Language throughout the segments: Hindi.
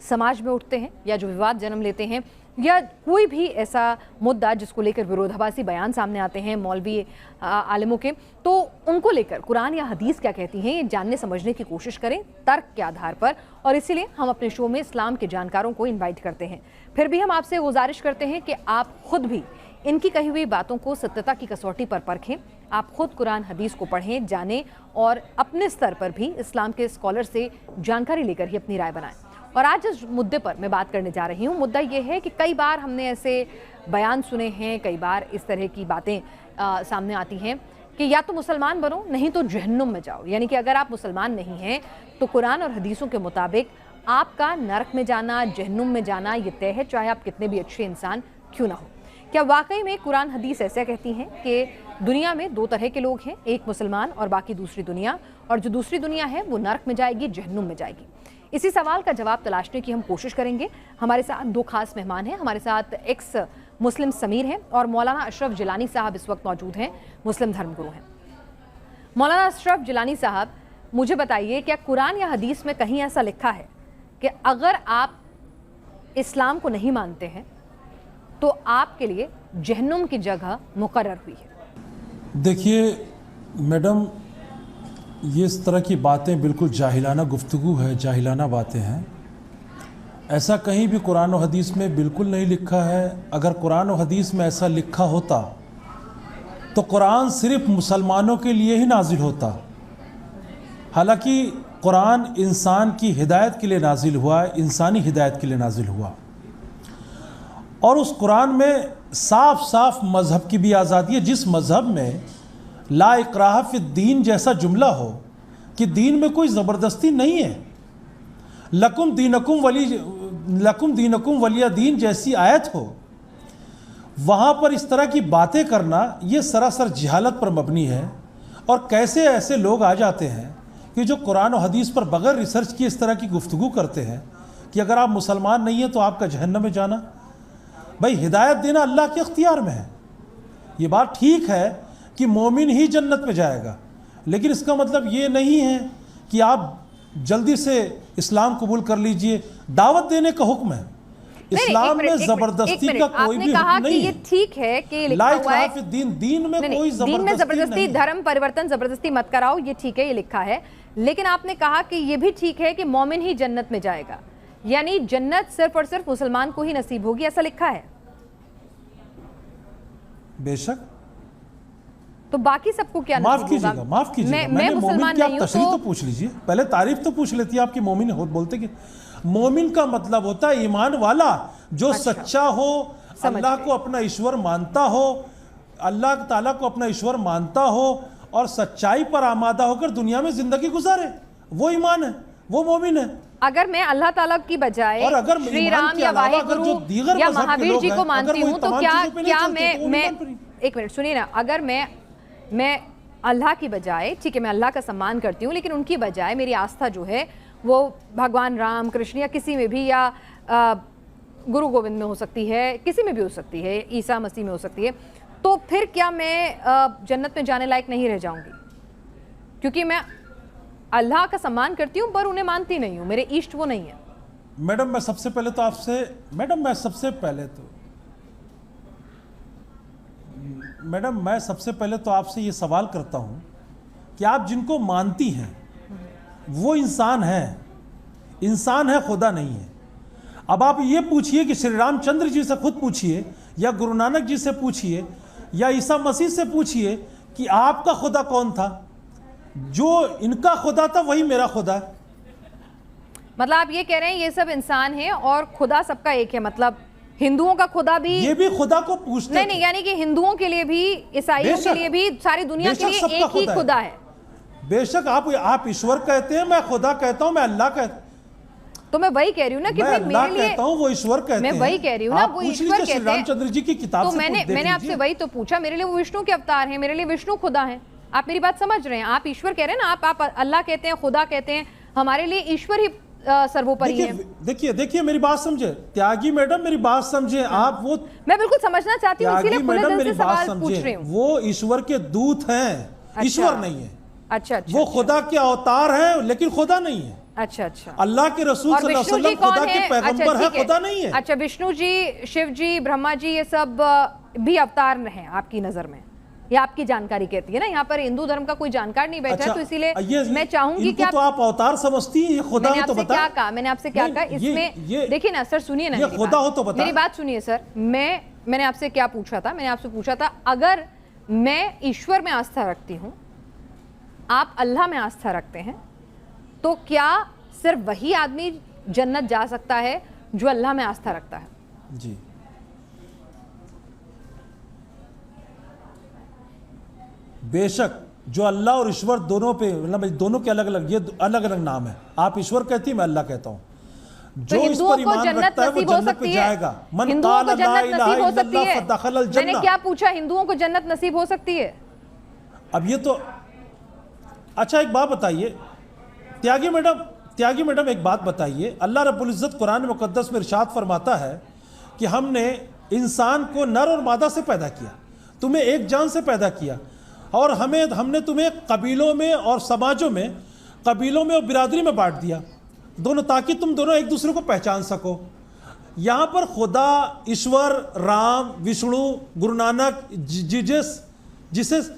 समाज में उठते हैं या जो विवाद जन्म लेते हैं या कोई भी ऐसा मुद्दा जिसको लेकर विरोधाभासी बयान सामने आते हैं मौलवी आलिमों के, तो उनको लेकर कुरान या हदीस क्या कहती हैं ये जानने समझने की कोशिश करें तर्क के आधार पर। और इसीलिए हम अपने शो में इस्लाम के जानकारों को इनवाइट करते हैं। फिर भी हम आपसे गुजारिश करते हैं कि आप खुद भी इनकी कही हुई बातों को सत्यता की कसौटी पर परखें। आप खुद कुरान हदीस को पढ़ें, जानें और अपने स्तर पर भी इस्लाम के स्कॉलर से जानकारी लेकर ही अपनी राय बनाएं। और आज जिस मुद्दे पर मैं बात करने जा रही हूँ, मुद्दा ये है कि कई बार हमने ऐसे बयान सुने हैं, कई बार इस तरह की बातें सामने आती हैं कि या तो मुसलमान बनो नहीं तो जहन्नुम में जाओ। यानी कि अगर आप मुसलमान नहीं हैं तो कुरान और हदीसों के मुताबिक आपका नरक में जाना, जहन्नुम में जाना ये तय है, चाहे आप कितने भी अच्छे इंसान क्यों ना हो। क्या वाकई में कुरान हदीस ऐसा कहती हैं कि दुनिया में दो तरह के लोग हैं, एक मुसलमान और बाकी दूसरी दुनिया, और जो दूसरी दुनिया है वो नरक में जाएगी, जहन्नुम में जाएगी? इसी सवाल का जवाब तलाशने की हम कोशिश करेंगे। हमारे साथ दो खास मेहमान हैं। हमारे साथ एक्स मुस्लिम समीर हैं और मौलाना अशरफ जिलानी साहब इस वक्त मौजूद हैं, मुस्लिम धर्मगुरु हैं। मौलाना अशरफ जिलानी साहब, मुझे बताइए, क्या कुरान या हदीस में कहीं ऐसा लिखा है कि अगर आप इस्लाम को नहीं मानते हैं तो आपके लिए जहन्नुम की जगह मुकर्रर हुई है? देखिए मैडम, ये इस तरह की बातें बिल्कुल जाहिलाना गुफ्तगू है, जाहिलाना बातें हैं। ऐसा कहीं भी कुरान और हदीस में बिल्कुल नहीं लिखा है। अगर कुरान और हदीस में ऐसा लिखा होता तो कुरान सिर्फ मुसलमानों के लिए ही नाजिल होता। हालांकि कुरान इंसान की हिदायत के लिए नाजिल हुआ है, इंसानी हिदायत के लिए नाजिल हुआ, और उस कुरान में साफ साफ मज़हब की भी आज़ादी है। जिस मज़हब में ला इकराह फि दीन जैसा जुमला हो कि दीन में कोई ज़बरदस्ती नहीं है, लकुम दीनकुम वलिया दीन जैसी आयत हो, वहाँ पर इस तरह की बातें करना ये सरासर जहालत पर मबनी है। और कैसे ऐसे लोग आ जाते हैं कि जो कुरान और हदीस पर बग़ैर रिसर्च किए इस तरह की गुफ्तगू करते हैं कि अगर आप मुसलमान नहीं हैं तो आपका जहन्नम में जाना। भाई, हिदायत देना अल्लाह के इख्तियार में है। ये बात ठीक है कि मोमिन ही जन्नत में जाएगा, लेकिन इसका मतलब ये नहीं है कि आप जल्दी से इस्लाम कबूल कर लीजिए। दावत देने का हुक्म है। इस्लाम में जबरदस्ती का कोई भी हुक्म नहीं है। ये ठीक है कि लिखा हुआ है दीन में कोई जबरदस्ती, धर्म परिवर्तन जबरदस्ती मत कराओ, ये ठीक है, ये लिखा है। लेकिन आपने कहा कि ये भी ठीक है कि मोमिन ही जन्नत में जाएगा, यानी जन्नत सिर्फ और सिर्फ मुसलमान को ही नसीब होगी, ऐसा लिखा है? बेशक। तो बाकी सबको क्या माफ कीजिएगा, माफ कीजिएगा, मैं मुसलमान नहीं हूं, तशरीह तो पूछ लीजिए, पहले तारीफ तो पूछ लेती है आपकी। मोमिन हो बोलते कि मोमिन का मतलब होता है ईमान वाला, जो सच्चा हो, अल्लाह को अपना ईश्वर मानता हो, अल्लाह ताला को अपना ईश्वर मानता हो और सच्चाई पर आमादा होकर दुनिया में जिंदगी गुजारे, वो ईमान है, वो मोमिन है। अगर मैं अल्लाह ताला की बजाय और अगर श्री राम या वाहिगुरु या महावीर जी को मानती हूँ तो क्या मैं एक मिनट सुनिए ना, अगर मैं अल्लाह की बजाय, ठीक है मैं अल्लाह का सम्मान करती हूँ, लेकिन उनकी बजाय मेरी आस्था जो है वो भगवान राम कृष्ण या किसी में भी, या गुरु गोविंद में हो सकती है, किसी में भी हो सकती है, ईसा मसीह में हो सकती है, तो फिर क्या मैं जन्नत में जाने लायक नहीं रह जाऊंगी? क्योंकि मैं अल्लाह का सम्मान करती हूँ पर उन्हें मानती नहीं हूँ, मेरे इष्ट वो नहीं है। मैडम मैं सबसे पहले तो आपसे ये सवाल करता हूँ कि आप जिनको मानती हैं वो इंसान है, खुदा नहीं है। अब आप ये पूछिए कि श्री रामचंद्र जी से खुद पूछिए, या गुरु नानक जी से पूछिए, या ईसा मसीह से पूछिए कि आपका खुदा कौन था। जो इनका खुदा था वही मेरा खुदा है। मतलब आप ये कह रहे हैं ये सब इंसान हैं और खुदा सबका एक है? मतलब हिंदुओं का खुदा भी, ये भी खुदा को पूछते नहीं, यानी कि हिंदुओं के लिए भी, ईसाइयों के लिए भी, सारी दुनिया के लिए एक ही खुदा है। बेशक आप ईश्वर कहते हैं, मैं खुदा कहता हूं, मैं अल्लाह कहता हूं। तो मैं वही कह रही हूँ ना कि भाई मेरे लिए कहता हूं, वो ईश्वर कहते हैं। मैं वही कह रही हूँ ना, वो ईश्वर कहते हैं। रामचंद्र जी की किताब तो मैंने आपसे वही तो पूछा, मेरे लिए वो विष्णु के अवतार हैं, मेरे लिए विष्णु खुदा है। आप मेरी बात समझ रहे हैं? आप ईश्वर कह रहे हैं ना, आप अल्लाह कहते हैं, खुदा कहते हैं, हमारे लिए ईश्वर ही सर्वोपरि है। देखिए मेरी बात समझे त्यागी मैडम, मेरी बात समझे आप। वो मैं बिल्कुल समझना चाहती हूँ, इसीलिए खुले दिल से सवाल पूछ रही हूँ। वो ईश्वर के दूत हैं, ईश्वर नहीं है। अच्छा, वो खुदा के अवतार हैं लेकिन खुदा नहीं है। अच्छा अच्छा। अल्लाह के रसूल और सल्लल्लाहु विष्णु अलैहि जी वसल्लम खुदा कौन के है? पैगंबर अच्छा, है, ठीक है। खुदा नहीं है। अच्छा, विष्णु जी, शिव जी, ब्रह्मा जी, ये सब भी अवतार हैं आपकी नजर में? ये आपकी जानकारी कहती है ना, यहाँ पर हिंदू धर्म का कोई जानकार नहीं बैठा है, तो इसीलिए मैं चाहूंगी कि तो आप अवतार समझती हैं, ये खुदा हो तो बता। क्या कहा मैंने आपसे, क्या कहा इसमें? देखिए ना सर, सुनिए ना, ये खुदा हो तो बता। मेरी बात सुनिए सर। मैंने आपसे क्या पूछा था? मैंने आपसे पूछा था, अगर मैं ईश्वर में आस्था रखती हूँ, आप अल्लाह में आस्था रखते हैं, तो क्या सिर्फ वही आदमी जन्नत जा सकता है जो अल्लाह में आस्था रखता है? जी, बेशक जो अल्लाह और ईश्वर दोनों पे, मतलब दोनों के अलग अलग, ये अलग अलग नाम है। आप ईश्वर कहती है, मैं अल्लाह कहता हूँ। जो इस पर ईमान रखता है वो जन्नत में जाएगा। मन हिंदुओं को जन्नत नसीब हो सकती है? फदखलल मैंने जन्नह। क्या पूछा, हिंदुओं को जन्नत नसीब हो सकती है? अब ये तो अच्छा, एक बात बताइए त्यागी मैडम, एक बात बताइए। अल्लाह रब्बुल इज़्ज़त कुरान मुक़द्दस में इरशाद फरमाता है कि हमने इंसान को नर और मादा से पैदा किया, तुम्हें एक जान से पैदा किया, और हमने तुम्हें कबीलों में और समाजों में, कबीलों में और बिरादरी में बांट दिया दोनों, ताकि तुम दोनों एक दूसरे को पहचान सको। यहाँ पर खुदा, ईश्वर, राम, विष्णु, गुरु नानक, जीसस,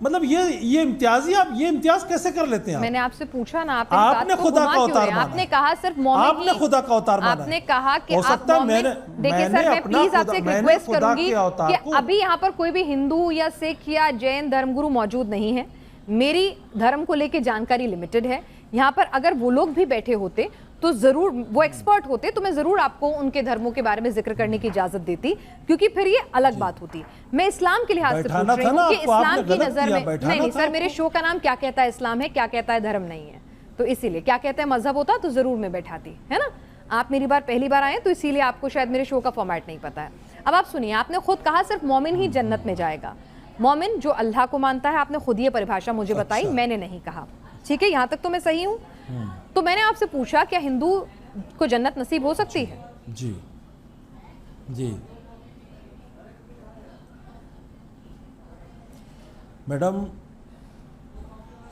मतलब ये इम्तियाजी, आप ये इम्तियाज कैसे कर लेते हैं? मैंने आपसे पूछा ना, आपने खुदा का अवतार माना, आपने कहा सिर्फ मोमिन, आपने खुदा का अवतार माना, आपने कहा कि हो सकता है मैंने देखिए सर, मैं प्लीज आपसे एक रिक्वेस्ट करूंगी कि अभी यहाँ पर कोई भी हिंदू या सिख या जैन धर्मगुरु मौजूद नहीं है। मेरी धर्म को लेकर जानकारी लिमिटेड है। यहाँ पर अगर वो लोग भी बैठे होते तो जरूर, वो एक्सपर्ट होते तो मैं जरूर आपको उनके धर्मों के बारे में जिक्र करने की इजाजत देती, क्योंकि फिर ये अलग बात होती। मैं इस्लाम के लिहाज से पूछ रही हूँ कि इस्लाम की नजर में, नहीं सर, मेरे शो का नाम क्या कहता है इस्लाम है, क्या कहता है धर्म नहीं है, तो इसीलिए क्या कहता है मजहब होता तो जरूर मैं बैठाती, है ना। आप मेरी पहली बार आए तो इसीलिए आपको शायद मेरे शो का फॉर्मेट नहीं पता है। अब आप सुनिए, आपने खुद कहा सिर्फ मोमिन ही जन्नत में जाएगा। मोमिन जो अल्लाह को मानता है, आपने खुद ये परिभाषा मुझे बताई, मैंने नहीं कहा, ठीक है, यहाँ तक तो मैं सही हूँ। तो मैंने आपसे पूछा क्या हिंदू को जन्नत नसीब हो सकती है? जी जी मैडम,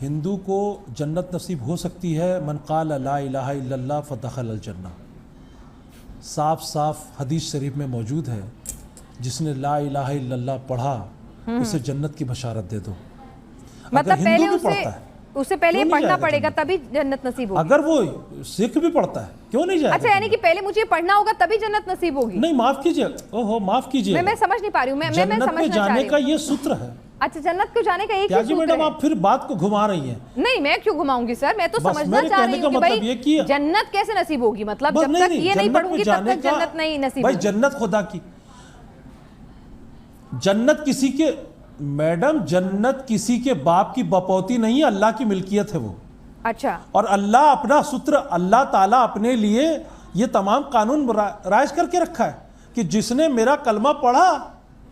हिंदू को जन्नत नसीब हो सकती है। मन क़ाल ला इलाहा इल्लल्लाह फदखलल जन्नह, साफ साफ हदीस शरीफ में मौजूद है। जिसने ला इलाहा इल्लल्लाह पढ़ा उसे जन्नत की बशारत दे दो। मतलब पहले उसे पहले पढ़ना पड़ेगा तभी जन्नत नसीब होगी? अगर वो सिख भी पढ़ता है क्यों नहीं जाएगा? अच्छा, यानी कि पहले मुझे पढ़ना होगा तभी जन्नत नसीब होगी? नहीं, माफ कीजिए, ओहो माफ कीजिए, मैं समझ नहीं पा रही हूँ। मैं जन्नत में जाने का ये सूत्र है। अच्छा, जन्नत को जाने का एक ही सूत्र मैडम, है? आप फिर बात को घुमा रही हैं। नहीं, मैं क्यों घुमाऊंगी सर, मैं तो समझना चाह रही हूँ कि भाई जन्नत कैसे नसीब होगी, मतलब जब तक ये नहीं पढ़ूंगी तब तक जन्नत नहीं नसीब होगी। भाई जन्नत खुदा की, जन्नत किसी के, मैडम जन्नत किसी के बाप की बपौती नहीं है, अल्लाह की मिल्कियत है वो। अच्छा, और अल्लाह अपना सूत्र, अल्लाह ताला अपने लिए ये तमाम कानून राइज करके रखा है कि जिसने मेरा कलमा पढ़ा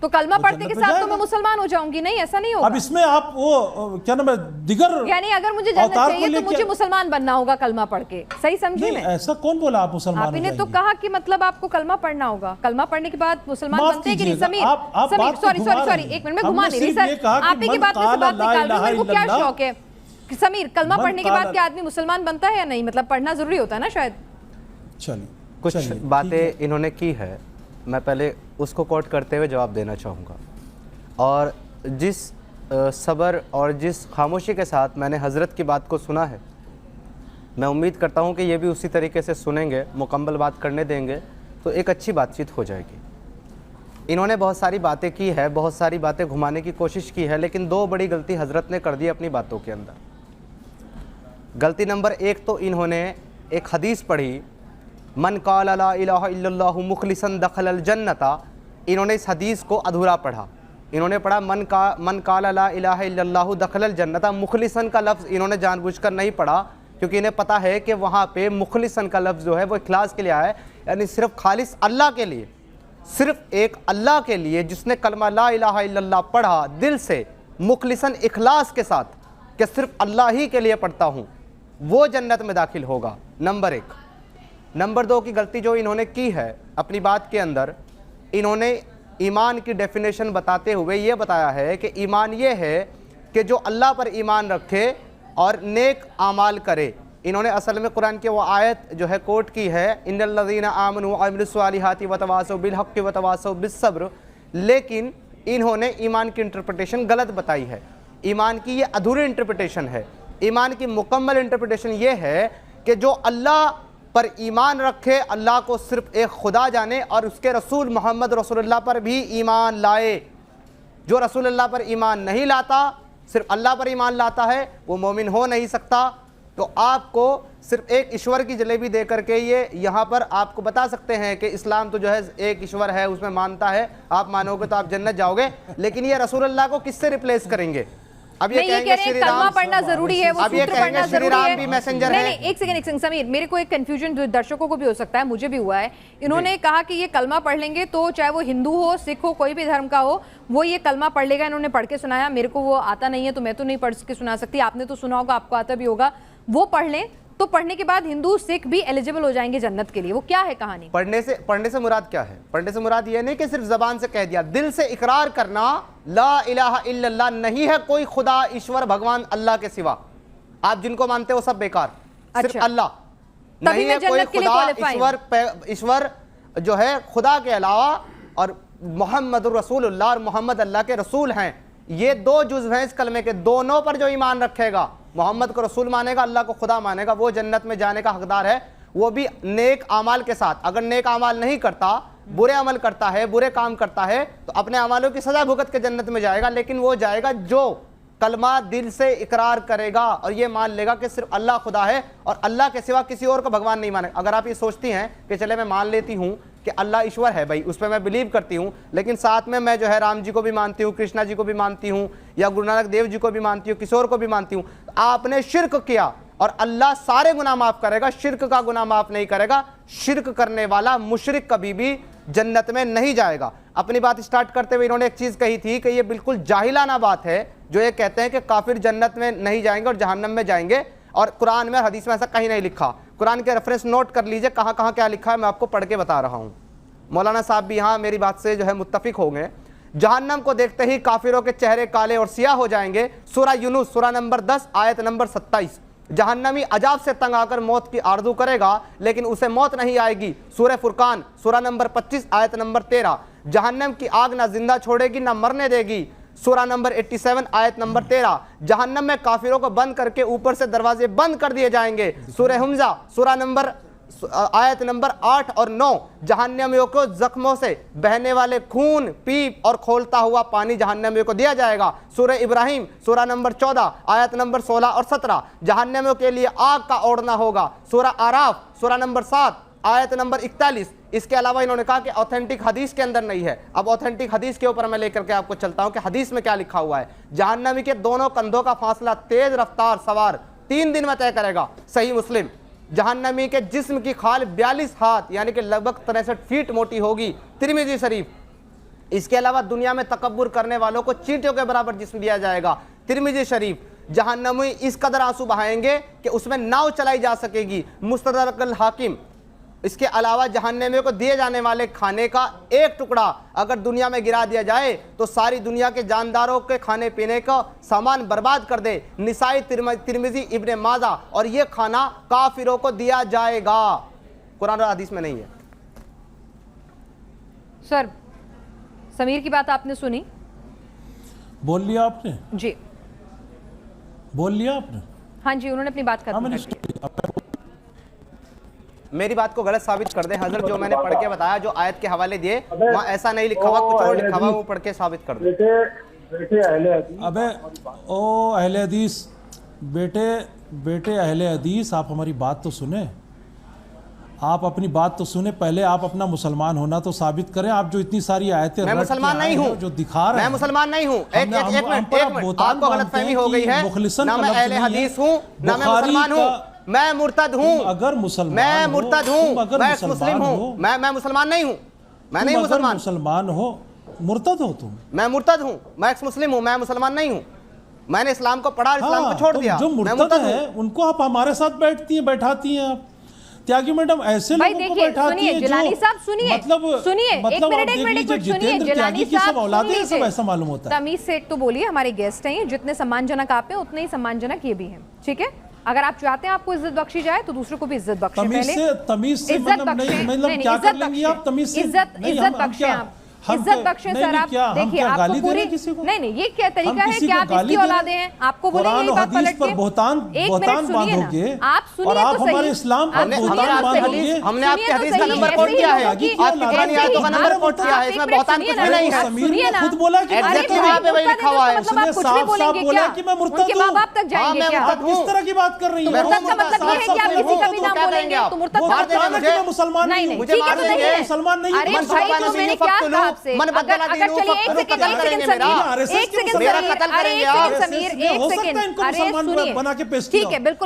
तो कलमा पढ़ने के साथ तो मैं मुसलमान हो जाऊंगी? नहीं, ऐसा नहीं होगा। अब इसमें आप वो क्या नाम है, दिगर, यानी अगर मुझे जन्नत चाहिए तो मुझे मुसलमान बनना होगा कलमा पढ़ के, सही समझी मैं? ऐसा कौन बोला आप मुसलमान? आपने तो कहा कि मतलब आपको कलमा पढ़ना होगा, कलमा पढ़ने के बाद मुसलमान बनते हैं कि नहीं? समीर सॉरी, एक मिनट, मैं घुमा नहीं रही सर, आप ही की बात में से बात निकाल रही हूं। मेरे को क्या शौक है समीर, कलमा पढ़ने के बाद क्या आदमी मुसलमान बनता है या नहीं? मतलब पढ़ना जरूरी होता है ना शायद। चलिए, कुछ बातें इन्होंने की है, मैं पहले उसको कोट करते हुए जवाब देना चाहूँगा। और जिस सब्र और जिस खामोशी के साथ मैंने हज़रत की बात को सुना है, मैं उम्मीद करता हूँ कि ये भी उसी तरीके से सुनेंगे, मुकम्मल बात करने देंगे तो एक अच्छी बातचीत हो जाएगी। इन्होंने बहुत सारी बातें की है, बहुत सारी बातें घुमाने की कोशिश की है, लेकिन दो बड़ी गलती हज़रत ने कर दी अपनी बातों के अंदर। गलती नंबर एक तो इन्होंने एक हदीस पढ़ी, मन क़ाल ला इलाहा इल्लल्लाहु मुखलिसन दखलल जन्नता। इन्होंने इस हदीस को अधूरा पढ़ा। इन्होंने पढ़ा मन क़ाल ला इलाहा इल्लल्लाहु दखलल जन्नता। मुखलिसन का लफ्ज़ इन्होंने जानबूझकर नहीं पढ़ा, क्योंकि इन्हें पता है कि वहाँ पे मुखलिसन का लफ्ज़ जो है वो इखलास के लिए आया है, यानी सिर्फ खालिस अल्लाह के लिए, सिर्फ एक अल्लाह के लिए जिसने कलमा ला इलाहा इल्लल्लाह पढ़ा दिल से मुखलिसन इखलास के साथ कि सिर्फ अल्लाह ही के लिए पढ़ता हूँ, वो जन्नत में दाखिल होगा। नंबर एक। नंबर दो की गलती जो इन्होंने की है अपनी बात के अंदर, इन्होंने ईमान की डेफिनेशन बताते हुए ये बताया है कि ईमान ये है कि जो अल्लाह पर ईमान रखे और नेक आमाल करे, इन्होंने असल में कुरान की वो आयत जो है कोट की है, इन्नल्लज़ीना आमनू व अमिलुस्सालिहाति व तवासौ बिल हक़्क़ि व तवासौ बिस्सब्र, लेकिन इन्होंने ईमान की इंटरप्रिटेशन गलत बताई है। ईमान की ये अधूरी इंटरप्रिटेशन है। ईमान की मुकम्मल इंटरप्रिटेशन ये है कि जो अल्लाह पर ईमान रखे, अल्लाह को सिर्फ एक खुदा जाने और उसके रसूल मोहम्मद रसूलुल्लाह पर भी ईमान लाए। जो रसूलुल्लाह पर ईमान नहीं लाता, सिर्फ अल्लाह पर ईमान लाता है, वो मोमिन हो नहीं सकता। तो आपको सिर्फ एक ईश्वर की जलेबी दे करके ये यहाँ पर आपको बता सकते हैं कि इस्लाम तो जो है एक ईश्वर है, उसमें मानता है, आप मानोगे तो आप जन्नत जाओगे, लेकिन ये रसूलुल्लाह को किससे रिप्लेस करेंगे? अब ये कहेंगे श्री राम कलमा पढ़ना जरूरी है, वो अब ये सूत्र पढ़ना कहेंगे श्री जरूरी राम है। भी मैसेंजर नहीं है। नहीं, एक सेकंड समीर, मेरे को एक कंफ्यूजन दर्शकों को भी हो सकता है, मुझे भी हुआ है। इन्होंने कहा कि ये कलमा पढ़ लेंगे तो चाहे वो हिंदू हो, सिख हो, कोई भी धर्म का हो, वो ये कलमा पढ़ लेगा। इन्होंने पढ़ के सुनाया, मेरे को वो आता नहीं है तो मैं तो नहीं पढ़ के सुना सकती, आपने तो सुना होगा, आपको आता भी होगा। वो पढ़ लें तो पढ़ने के बाद हिंदू सिख भी एलिजिबल हो जाएंगे जन्नत के लिए। वो क्या है कहानी? पढ़ने से मुराद क्या है? पढ़ने से मुराद ये नहीं कि सिर्फ जबान से कह दिया, दिल से इकरार करना ला इलाहा इल्लल्लाह, नहीं है कोई खुदा ईश्वर भगवान अल्लाह के सिवा। आप जिनको मानते हो सब बेकार, सिर्फ अल्लाह। नहीं है कोई खुदा ईश्वर जो है खुदा के अलावा, और मोहम्मद रसूलुल्लाह और मोहम्मद अल्लाह के रसूल हैं। ये दो जुज़ हैं इस कलमे के। दोनों पर जो ईमान रखेगा, मोहम्मद को रसूल मानेगा, अल्लाह को खुदा मानेगा, वो जन्नत में जाने का हकदार है, वो भी नेक अमाल के साथ। अगर नेक अमाल नहीं करता, बुरे अमल करता है, बुरे काम करता है, तो अपने अमालों की सजा भुगत के जन्नत में जाएगा। लेकिन वो जाएगा जो कलमा दिल से इकरार करेगा और ये मान लेगा कि सिर्फ अल्लाह खुदा है और अल्लाह के सिवा किसी और को भगवान नहीं मानेगा। अगर आप ये सोचती हैं कि चले मैं मान लेती हूँ कि अल्लाह ईश्वर है, भाई उस पर मैं बिलीव करती हूँ, लेकिन साथ में मैं जो है राम जी को भी मानती हूँ, कृष्णा जी को भी मानती हूँ, या गुरु नानक देव जी को भी मानती हूँ, किसी और को भी मानती हूँ, आपने शिर्क किया और अल्लाह सारे गुनाह माफ़ करेगा, शिर्क का गुनाह माफ़ नहीं करेगा। शिर्क करने वाला मुशरिक कभी भी जन्नत में नहीं जाएगा। अपनी बात स्टार्ट करते हुए इन्होंने एक चीज़ कही थी कि ये बिल्कुल जाहिलाना बात है जो ये कहते हैं कि काफिर जन्नत में नहीं जाएंगे और जहन्नम में जाएंगे, और कुरान में हदीस में ऐसा कहीं नहीं लिखा। कुरान के रेफरेंस नोट कर लीजिए कहाँ कहाँ क्या लिखा है, मैं आपको पढ़ के बता रहा हूँ। मौलाना साहब भी यहाँ मेरी बात से जो है मुत्तफिक हो गए। जहन्नम को देखते ही काफिरों के चेहरे काले और सियाह हो जाएंगे। सूरा यूनुस सूरा नंबर 10 आयत नंबर 27। जहन्नमी अजाब से तंग आकर मौत की आरज़ू करेगा लेकिन उसे मौत नहीं आएगी। सूरह फुरकान सूरा नंबर 25 आयत नंबर 13। जहन्नम की आग ना जिंदा छोड़ेगी ना मरने देगी। सूरा नंबर 87 आयत नंबर 13। जहन्नम में काफिरों को बंद करके ऊपर से दरवाजे बंद कर दिए जाएंगे। सूरह हुमजा सूरा नंबर आयत नंबर 8 और 9। जहन्नमियों को जख्मों से बहने वाले खून, पीप और खोलता हुआ पानी जहन्नमियों को दिया जाएगा। सूरह इब्राहिम सूरा नंबर 14 आयत नंबर 16 और 17। जहन्नमियों के लिए आग का ओढ़ना होगा। सूरह आराफ सूरा नंबर 7 आयत नंबर 41। इसके अलावा इन्होंने कहा कि ऑथेंटिक हदीस के अंदर नहीं है। अब ऑथेंटिक हदीस के ऊपर मैं लेकर के आपको चलता हूं कि हदीस में क्या लिखा हुआ है। जहन्नमी के दोनों कंधों का फासला तेज रफ्तार सवार 3 दिन में तय करेगा। सही मुस्लिम। जहन्नमी के जिस्म की खाल 42 हाथ यानी कि लगभग 63 फीट मोटी होगी। तिरमिजी शरीफ। इसके अलावा दुनिया में तकब्बुर करने वालों को चींटियों के बराबर जिस्म दिया जाएगा। तिरमिजी शरीफ। जहन्नमी इस कदर आंसू बहाएंगे कि उसमें नाव चलाई जा सकेगी। मुस्तदरक अल हाकिम। इसके अलावा जहन्नमियों को दिए जाने वाले खाने का एक टुकड़ा अगर दुनिया में गिरा दिया जाए तो सारी दुनिया के जानदारों के खाने पीने का सामान बर्बाद कर दे। निसाई, तिरमिजी, इब्ने माजा। और ये खाना काफिरों को दिया जाएगा। कुरान और हदीस में नहीं है। सर, समीर की बात आपने सुनी? बोल लिया आपने? जी बोल लिया आपने? हाँ जी, उन्होंने अपनी बात खत्म कर दी। मेरी बात को गलत साबित कर दे हजरत। जो मैंने पढ़ के बताया, जो आयत के हवाले दिए, वहाँ ऐसा नहीं लिखा हुआ, कुछ और लिखा हुआ, वो पढ़ के साबित कर दे। अबे ओ अहले हदीस, बेटे अहले हदीस, आप हमारी बात तो सुने, आप अपनी बात तो सुने। पहले आप अपना मुसलमान होना तो साबित करें। आप जो इतनी सारी आयतें मैं मुसलमान नहीं हूँ, जो दिखा रहे हैं, मैं मुसलमान नहीं हूँ। एक मिनट, आपको गलतफहमी हो गई है। ना मैं अहले हदीस हूँ ना मैं मुसलमान हूँ, मैं मुर्तद हूँ। अगर मुसलमान, मैं मुर्तद हूँ, मैं मुस्लिम हूँ, मैं मुसलमान नहीं हूँ। मैं नहीं मुसलमान हो, मुर्तद हो तुम। मैं मुर्तद हूँ, मैं एक्स मुस्लिम हूँ, मैं मुसलमान नहीं हूँ। मैंने इस्लाम को पढ़ा, इस्लाम को छोड़ दिया। जो मुर्तद है उनको आप हमारे साथ बैठाती हैं आप। त्यागी मैडम ऐसे लोगों को बैठाती हैं जिलानी साहब, सुनिए, मतलब एक मिनट जितेंद्र त्यागी की सब औलादे हैं, सब ऐसा मालूम होता है। तमीज से एक तो बोलिए, हमारे गेस्ट हैं, जितने सम्मानजनक आप हैं उतने ही सम्मानजनक ये भी हैं, ठीक है? अगर आप चाहते हैं आपको इज्जत बख्शी जाए तो दूसरों को भी इज्जत बख्शे। तमीज से मतलब नहीं, मतलब क्या कर लेंगी आप तमीज से? इज्जत बख्शे आप, इज्जत बख्शे सर आप। देखिए आपको पूरी नहीं ये क्या तरीका है कि आप इसकी औलादे हैं, आपको बोले यही बात पलट के बहुतान बांधोगे आप सुनिए और आप तो हमारे सही। इस्लाम पर बहुतान बांधोगे। हमने आपके हदीस का नंबर कोट किया है, आपकी कुरानी आयतों का नंबर कोट किया है, इसमें बहुतान कुछ भी नहीं है। समीर ने खुद बोला कि एग्जैक्टली वहां पे वही लिखा हुआ है। मतलब आप कुछ भी बोलेंगे क्या? कि मैं मुर्तद उनके माँ बाप तक जाएंगे क्या? आप किस तरह की बात कर रही हैं? मुर्तद का मतलब ये है कि आप किसी का भी नाम बोलेंगे तो मुर्तद का मतलब मैं मुसलमान नहीं हूँ, ठीक है तो नहीं है मुसलमान नहीं। अरे भाई तो मैंने क्या कहा आपसे? अगर चलिए एक सेकंड समीर, एक सेकंड समीर, अरे एक सेकंड समीर, एक सेकंड, अरे सुनिए, ठीक है बिल्कुल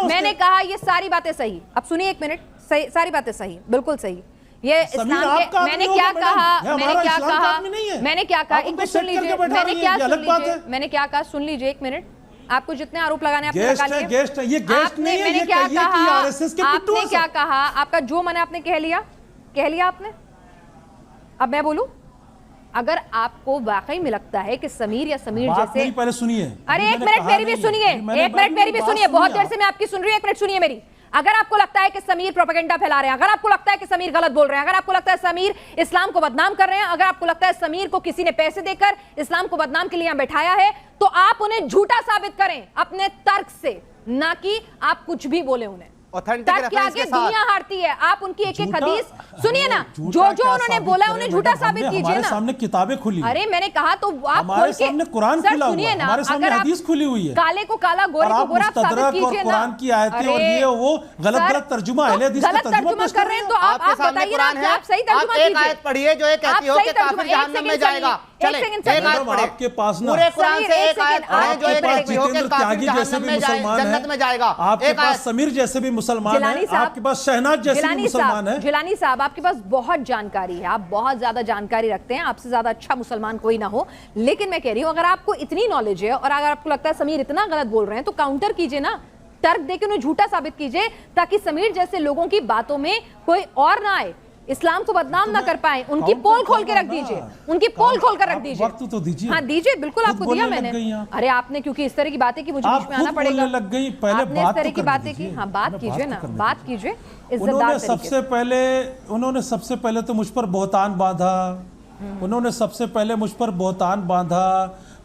मैंने कहा ये सारी बातें सही। अब सुनिए एक मिनट, सही सारी बातें सही, बिल्कुल सही। ये इस्लाम के मैंने क्या कहा, मैंने क्या कहा एक मिनट सुन लीजिए, मैंने क्या कहा सुन लीजिए एक मिनट। आपको जितने आरोप लगाने आपने लगा लिए। गेस्ट ये गेस्ट नहीं है, मैंने क्या कहा, आपने क्या कहा, आपका जो मन आपने कह लिया आपने। अब मैं बोलूं, अगर आपको वाकई में लगता है कि समीर या समीर जैसे, पहले सुनिए, अरे एक मिनट मेरी भी सुनिए, एक मिनट मेरी भी सुनिए, बहुत देर से मैं आपकी सुन रही हूँ, एक मिनट सुनिए मेरी। अगर आपको लगता है कि समीर प्रोपेगेंडा फैला रहे हैं, अगर आपको लगता है कि समीर गलत बोल रहे हैं, अगर आपको लगता है समीर इस्लाम को बदनाम कर रहे हैं, अगर आपको लगता है समीर को किसी ने पैसे देकर इस्लाम को बदनाम के लिए यहां बैठाया है, तो आप उन्हें झूठा साबित करें अपने तर्क से, ना कि आप कुछ भी बोले उन्हें। तर्क के आगे दुनिया हारती है। आप उनकी एक एक हदीस सुनिए ना, जो उन्होंने बोला उन्हें झूठा साबित कीजिए ना। हमारे सामने किताबें खुली, अरे मैंने कहा तो आप हमारे सामने कुरान खुला हुआ है, हमारे सामने हदीस खुली हुई है। काले को काला, गोरे को गोरा साबित कीजिए ना। कुरान की आयतें और ये वो गलत तर्जुमा है, गलत तर्जुमा कर रहे हैं तो आप बताइए ना, आप सही तर्जुमा कीजिए। एक आयत पढ़िए जो ये कहती हो कि काफिर जहन्नम में जाएगा। चले एक आयत पढ़े, आपके पास ना पूरे कुरान से एक आयत पढ़े जो ये कहती हो कि जितेंद्र त्यागी जैसे भी मुसलमान जन्नत में जाएगा। आपके पास समीर जैसे भी मुसलमान है, आपके पास शहनाज जैसे भी मुसलमान है। जिलानी साहब आपके पास बहुत जानकारी है, आप बहुत ज्यादा जानकारी रखते हैं, आपसे ज्यादा अच्छा मुसलमान कोई ना हो। लेकिन मैं कह रही हूं अगर आपको इतनी नॉलेज है और अगर आपको लगता है समीर इतना गलत बोल रहे हैं तो काउंटर कीजिए ना, तर्क देके उन्हें झूठा साबित कीजिए, ताकि समीर जैसे लोगों की बातों में कोई और ना आए, इस्लाम को बदनाम ना कर पाए। उनकी पोल खोल के रख दीजिए, उनकी पोल खोल कर रख दीजिए। वक्त तो दीजिए। हाँ दीजिए, बिल्कुल आपको दिया मैंने। अरे आपने क्योंकि इस तरह की बातें की मुझे बीच में आना पड़ेगा। लग गई पहले आपने इस तरह की बातें की, हाँ बात कीजिए ना, बात कीजिए इज्जतदार तरीके। उन्होंने सबसे पहले तो मुझ पर बहुतान बांधा, उन्होंने सबसे पहले मुझ पर बहुतान बांधा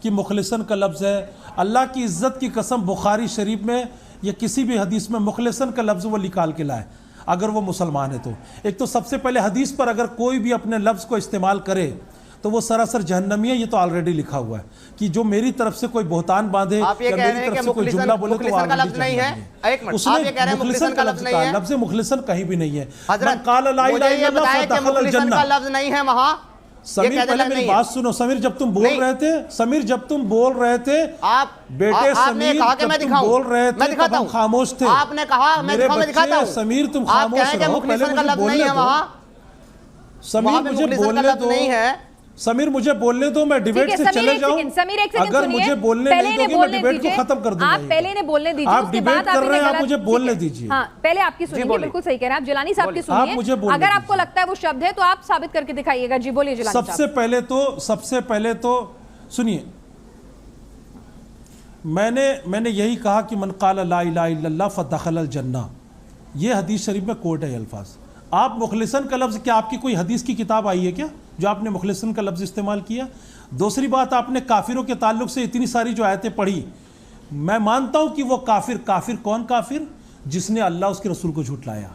कि मुखलिसन का लफ्ज़ है। अल्लाह की इज्जत की कसम, बुखारी शरीफ में या किसी भी हदीस में मुखलिसन का लफ्ज़ वो निकाल के लाए अगर वो मुसलमान है तो। एक तो सबसे पहले हदीस पर अगर कोई भी अपने लफ्ज़ को इस्तेमाल करे तो वो सरासर जहन्नमी है, ये तो ऑलरेडी लिखा हुआ है कि जो मेरी तरफ से कोई बहुतान बांधे या मेरी तरफ से कोई जुमला बोले तो ऑलरेडी नहीं है। उसने मुखलिसन का लफ्ज़ कहा, लफ्ज़ मुखलिसन कहीं भी नहीं है। हज़रत लफ्ज़ नहीं है वहां। समीर पहले मेरी बात सुनो, समीर जब तुम बोल रहे थे आप बेटे समीर जब तुम बोल रहे थे तब हम खामोश थे। आपने कहा मेरे बच्चे समीर तुम खामोश रहो, पहले मुझे बोलने दो। समीर मुझे बोलने दो, समीर मुझे बोलने दो, मैं डिबेट से चले जाऊं। अगर मुझे बोलने नहीं दोगे मैं डिबेट को खत्म कर दूंगा। आप पहले इन्हें बोलने दीजिए, आप डिबेट कर रहे हैं, आप मुझे बोलने दीजिए। हाँ पहले आपकी सुनिए, बिल्कुल सही कह रहे हैं आप। जिलानी साहब की सुनिए, अगर आपको लगता है वो शब्द है तो आप साबित करके दिखाइएगा। जी बोलिए जिलानी साहब। सबसे पहले तो सुनिए, मैंने यही कहा कि मन क़ाल ला इलाहा इल्लल्लाह फ़दख़लल जन्नह, ये हदीस शरीफ में कोड है अल्फाज। आप मुखलिसन का लफ्ज़, क्या आपकी कोई हदीस की किताब आई है क्या जो आपने मुखलिसन का लफ्ज़ इस्तेमाल किया? दूसरी बात, आपने काफिरों के ताल्लुक से इतनी सारी जो आयतें पढ़ी, मैं मानता हूं कि वो काफिर कौन काफिर? जिसने अल्लाह उसके रसूल को झुठलाया।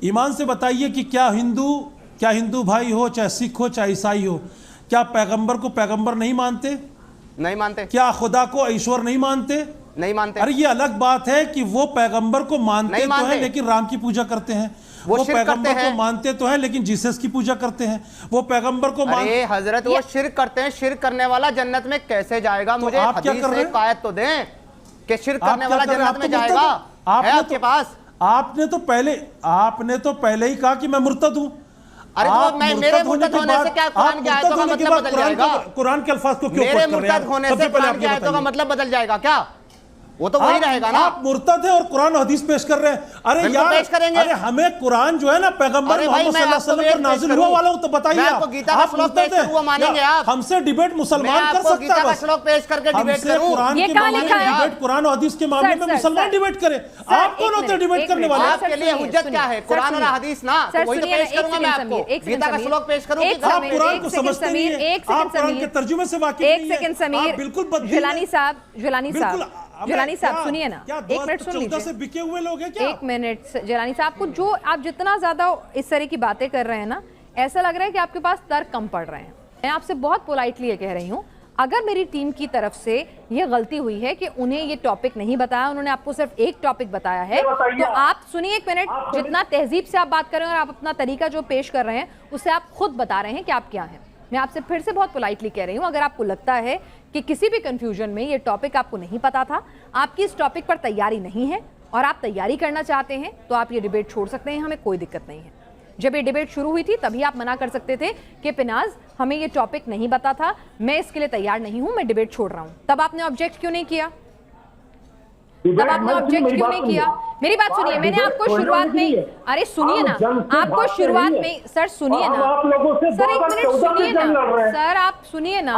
ईमान से बताइए कि क्या हिंदू भाई हो, चाहे सिख हो, चाहे ईसाई हो, क्या पैगंबर को पैगंबर नहीं मानते? नहीं मानते। क्या खुदा को ईश्वर नहीं मानते? नहीं मानते। अरे ये अलग बात है कि वो पैगंबर को मानते तो हैं लेकिन राम की पूजा करते हैं, वो पैगंबर को मानते तो हैं लेकिन जीसस की पूजा करते हैं, वो पैगंबर को मानते हैं। हजरत वो शिर्क करते हैं, शिर्क करने वाला जन्नत में कैसे जाएगा? मुझे आप क्या कर रहे हैं? आयत तो दें कि शिर्क करने वाला जन्नत में जाएगा। आपके पास आपने तो पहले ही कहा कि मैं मुर्तद हूं। अरे तो मेरे मुर्तद होने से क्या कुरान की आयतों का मतलब बदल जाएगा? कुरान के अल्फाज को क्यों मेरे मुर्तद होने से कुरान की आयतों का मतलब बदल जाएगा क्या? वो तो वही रहेगा ना। आप मुर्तद है और कुरान और हदीस पेश कर रहे हैं। अरे यार पेश करेंगे। अरे हमें कुरान जो है ना पैगंबर मोहम्मद सल्लल्लाहु अलैहि वसल्लम पर नाजिल हुआ वाला हूं, तो बताइए आपको गीता का श्लोक पेश करूं, मानेंगे आप? हमसे डिबेट मुसलमान कर सकता है, गीता का श्लोक पेश करके डिबेट करूं? कुरान के मामले में डिबेट, कुरान और हदीस के मामले में मुसलमान डिबेट करें। आप कौन होते हैं डिबेट करने वाले? आपके लिए हुज्जत क्या है? कुरान और हदीस ना, वही तो पेश करूंगा मैं आपको। गीता का श्लोक पेश करूं? आप कुरान को समझते नहीं हैं, आप कुरान के तर्जुमे से वाकिफ नहीं हैं। एक सेकंड समीर, बिल्कुल जिलानी साहब सुनिए ना, एक मिनट सुन लीजिए। से बिके हुए लोग हैं क्या? एक मिनट जिलानी साहब, को जो आप जितना ज्यादा इस तरह की बातें कर रहे हैं ना, ऐसा लग रहा है कि आपके पास तर्क कम पड़ रहे हैं। मैं आपसे बहुत पोलाइटली ये कह रही हूँ, अगर मेरी टीम की तरफ से ये गलती हुई है कि उन्हें ये टॉपिक नहीं बताया, उन्होंने आपको सिर्फ एक टॉपिक बताया है, तो आप सुनिए एक मिनट, जितना तहजीब से आप बात कर रहे हैं और आप अपना तरीका जो पेश कर रहे हैं उससे आप खुद बता रहे हैं कि आप क्या हैं। मैं आपसे फिर से बहुत पोलाइटली कह रही हूँ, अगर आपको लगता है कि किसी भी कंफ्यूजन में ये टॉपिक आपको नहीं पता था, आपकी इस टॉपिक पर तैयारी नहीं है और आप तैयारी करना चाहते हैं, तो आप ये डिबेट छोड़ सकते हैं, हमें कोई दिक्कत नहीं है। जब ये डिबेट शुरू हुई थी तभी आप मना कर सकते थे कि पिनाज हमें ये टॉपिक नहीं पता था, मैं इसके लिए तैयार नहीं हूं, मैं डिबेट छोड़ रहा हूं। तब आपने ऑब्जेक्ट क्यों नहीं किया? तब आपने ऑब्जेक्ट क्यों नहीं किया? मेरी बात सुनिए, मैंने आपको शुरुआत में, अरे सुनिए ना, आपको शुरुआत में, सर सुनिए ना, सर एक मिनट सुनिए ना, सर आप सुनिए ना,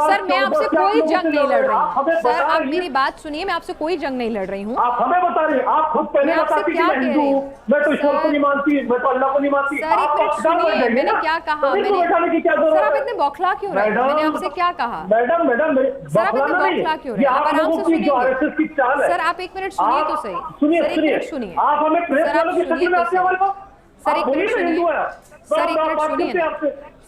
सर मैं आपसे कोई जंग नहीं लड़ रही हूँ, सर आप मेरी बात सुनिए, मैं आपसे कोई जंग नहीं लड़ रही हूँ। आप हमें बता रही हैं, आप खुद पहले बताती कि मैं हिंदू हूँ, मैं तो ईश्वर को नहीं मानती, मैं तो अल्लाह को नहीं मानती। सर एक मिनट सुनिए, मैंने क्या कहा? सर आप इतने बौखला क्यों रहे? मैंने आपसे क्या कहा? मैडम सर आप इतने बौखला क्यों रहे? आप आराम से सुनिए। सर आप एक मिनट सुनिए तो सही, सर एक मिनट सुनिए, आप हमें प्रेस वालों की शक्ल में आते हैं हमारे पास। सर एक मिनट सुनिए, सर एक मिनट सुनिए,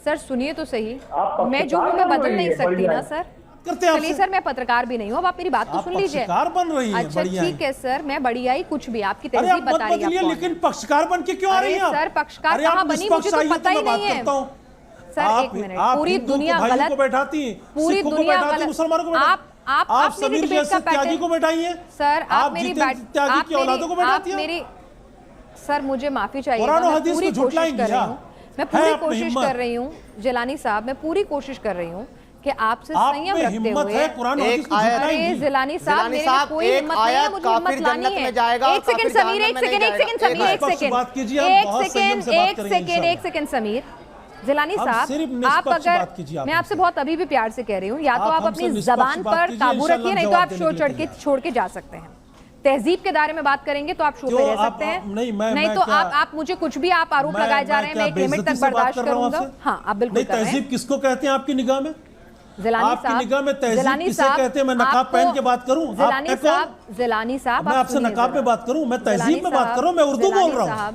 सर सुनिए तो सही, मैं जो हूँ मैं बदल नहीं सकती ना सर। चलिए सर, मैं पत्रकार भी नहीं हूँ, अब आप मेरी बात तो सुन लीजिए। पक्षकार बन रही हैं, अच्छा ठीक है सर, मैं बढ़िया ही कुछ भी, आपकी अरे तहजीब बता रही है, लेकिन पक्षकार बन के क्यों आ रही हैं? सर पक्षकार कहाँ बनी, मुझे तो पता ही नहीं है। सर एक मिनट, पूरी दुनिया गलत को बैठाती है, पूरी दुनिया गलत, मुसलमानों को आप मेरी डिबेट का त्यागी को बैठाई है सर, आप मेरी त्यागी की औलादों को बैठाती है। मेरी सर मुझे माफी चाहिए, कुरान और मैं हदीस पूरी को कोशिश झुठलाएंगी कर रही हूँ, मैं पूरी कोशिश हिम्मत। कर रही हूँ जिलानी साहब, मैं पूरी कोशिश कर रही हूँ कि आपसे आप संयम में रखते हिम्मत हुए। है कुरान और हदीस को अरे झुठलाएंगी। जिलानी साहब, मेरे में कोई हिम्मत नहीं है, मुझे हिम्मत लानी है। एक सेकंड समीर, एक सेकंड, एक सेकंड समीर, एक सेकंड, एक सेकंड समीर, जिलानी साहब, आप अगर, मैं आपसे बहुत अभी भी प्यार से कह रही हूँ, या तो आप अपनी जबान पर काबू रखिए, नहीं तो आप शो छोड़ के जा सकते हैं। तहजीब के दायरे में बात करेंगे तो आप शो पे रह सकते हैं, नहीं तो आप मुझे कुछ भी आप आरोप लगाए जा रहे हैं, मैं एक लिमिट तक बर्दाश्त करूंगा। हाँ आप बिल्कुल कर रहे हैं। तहजीब किसको कहते हैं आपकी निगाह में? आपकी निगाह में तहजीब किसे कहते हैं? मैं नकाब पहन के बात करूं? जिलानी साहब, मैं आपसे नकाब में बात करूं? मैं तहजीब में बात करूं? मैं उर्दू बोल रहा हूं,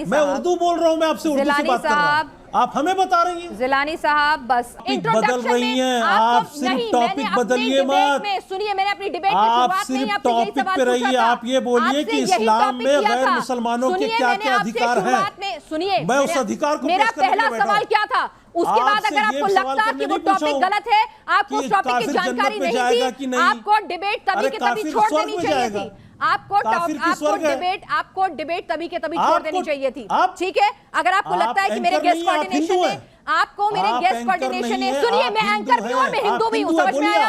मैं उर्दू बोल रहा हूं, मैं आपसे उर्दू से बात कर रहा हूं, आप हमें बता रही हैं। जिलानी साहब बस बदल रही हैं आप, सिर्फ टॉपिक बदलिए मत। सुनिए, मैंने अपनी डिबेट आप सिर्फ टॉपिक पे रहिए, आप ये बोलिए कि इस्लाम में गैर मुसलमानों के क्या क्या अधिकार हैं। सुनिए, मैं उस अधिकार को मेरा पहला सवाल क्या था, उसके बाद अगर आपको लगता कि वो टॉपिक गलत है, आपको उस टॉपिक की जानकारी नहीं थी, आपको डिबेट तभी के तभी छोड़ देनी चाहिए थी। आपको डिबेट तभी के तभी छोड़ देनी चाहिए थी। ठीक है, अगर आपको लगता है कि मेरे गेस्ट कोऑर्डिनेशन ने, आपको मेरे गेस्ट कोऑर्डिनेशन ने, सुनिए मैं एंकर भी हूं और मैं हिंदू भी हूं, समझ में आया?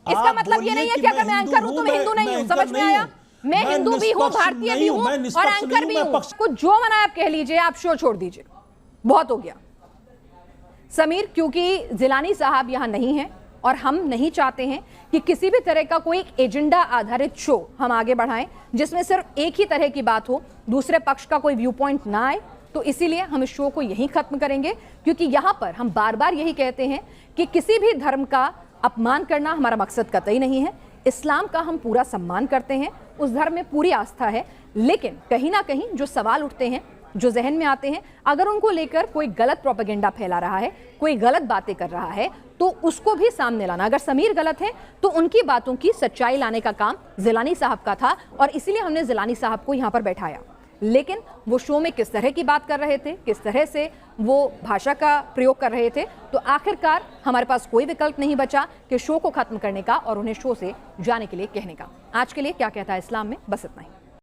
इसका मतलब ये नहीं है कि अगर मैं एंकर हूं तो मैं हिंदू नहीं हूं, समझ में आया? मैं हिंदू भी हूं, भारतीय भी हूं और एंकर भी हूं। कुछ जो मना आप कह लीजिए, आप शो छोड़ दीजिए, बहुत हो गया। समीर, क्योंकि जिलानी साहब यहाँ नहीं है और हम नहीं चाहते हैं कि किसी भी तरह का कोई एजेंडा आधारित शो हम आगे बढ़ाएं जिसमें सिर्फ एक ही तरह की बात हो, दूसरे पक्ष का कोई व्यू पॉइंट ना आए, तो इसीलिए हम इस शो को यहीं खत्म करेंगे। क्योंकि यहाँ पर हम बार बार यही कहते हैं कि किसी भी धर्म का अपमान करना हमारा मकसद कतई नहीं है। इस्लाम का हम पूरा सम्मान करते हैं, उस धर्म में पूरी आस्था है, लेकिन कहीं ना कहीं जो सवाल उठते हैं, जो जहन में आते हैं, अगर उनको लेकर कोई गलत प्रोपेगेंडा फैला रहा है, कोई गलत बातें कर रहा है, तो उसको भी सामने लाना। अगर समीर गलत है तो उनकी बातों की सच्चाई लाने का काम जिलानी साहब का था और इसीलिए हमने जिलानी साहब को यहाँ पर बैठाया। लेकिन वो शो में किस तरह की बात कर रहे थे, किस तरह से वो भाषा का प्रयोग कर रहे थे, तो आखिरकार हमारे पास कोई विकल्प नहीं बचा कि शो को खत्म करने का और उन्हें शो से जाने के लिए कहने का। आज के लिए क्या कहता है इस्लाम में, बस इतना ही।